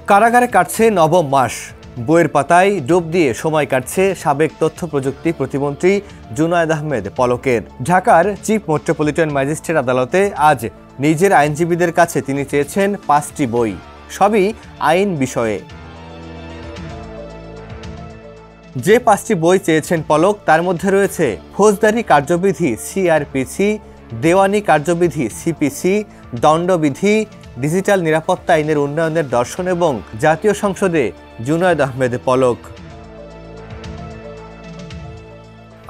কারাগারে কাটছে নবম মাস। বইয়ের পাতায় ডুব দিয়ে সময় কাটছে সাবেক তথ্য প্রযুক্তি প্রতিমন্ত্রী জুনায়েদ আহমেদ পলকের। ঢাকার চিফ মেট্রোপলিটন ম্যাজিস্ট্রেট আদালতে আজ নিজের আইনজীবীদের কাছে তিনি চেয়েছেন 5টি বই, সবই আইন বিষয়ে। যে 5টি বই চেয়েছেন পলক তার মধ্যে রয়েছে ফৌজদারি কার্যবিধি সিআরপিসি, দেওয়ানি কার্যবিধি সিপিসি, দণ্ডবিধি, ডিজিটাল নিরাপত্তা আইনের উন্নয়নের দর্শন এবং জাতীয় সংসদে জুনায়েদ আহমেদ পলক।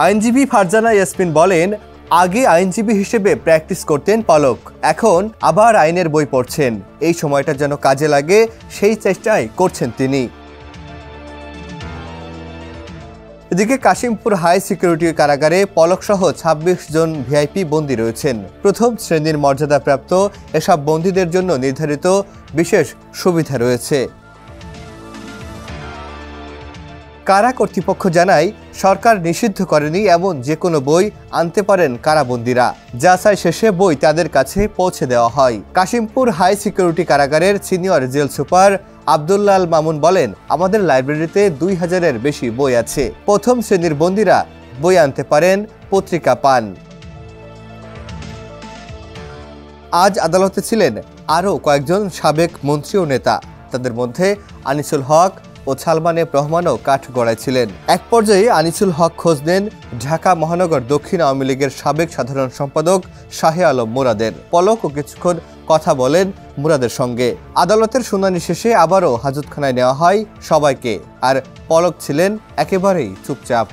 আইনজীবী ফারজানা ইয়াসমিন বলেন, আগে আইনজীবী হিসেবে প্র্যাকটিস করতেন পলক, এখন আবার আইনের বই পড়ছেন। এই সময়টা যেন কাজে লাগে সেই চেষ্টাই করছেন তিনি। এদিকে কাশিমপুর হাই সিকিউরিটি কারাগারে পলক সহ 26 জন ভিআইপি বন্দী রয়েছেন। প্রথম শ্রেণীর মর্যাদাপ্রাপ্ত এসব বন্দীদের জন্য নির্ধারিত বিশেষ সুবিধা রয়েছে। কারা কর্তৃপক্ষ জানায়, সরকার নিষিদ্ধ করেনি এমন যে কোনো বই আনতে পারেন কারাবন্দীরা। যাচাই শেষে বই তাদের কাছে পৌঁছে দেওয়া হয়। কাশিমপুর হাই সিকিউরিটি কারাগারের senior jail super Abdullah Al Mamun বলেন, আমাদের লাইব্রেরিতে 2000-এর বেশি বই আছে। প্রথম শ্রেণীর বন্দীরা বই আনতে পারেন, পত্রিকা পান। আজ আদালতে ছিলেন আরও কয়েকজন সাবেক মন্ত্রী ও নেতা। তাদের মধ্যে আনিসুল হক ও সালমান এফ রহমানও কাঠগড়ায় ছিলেন। এক পর্যায়ে আনিসুল হক খোঁজ নেন ঢাকা মহানগর দক্ষিণ আওয়ামী লীগের সাবেক সাধারণ সম্পাদক শাহে আলম মুরাদের। পলকও কিছুক্ষণ কথা বলেন মুরাদের সঙ্গে। আদালতের শুনানি শেষে আবারও হাজতখানায় নেওয়া হয় সবাইকে, আর পলক ছিলেন একেবারেই চুপচাপ।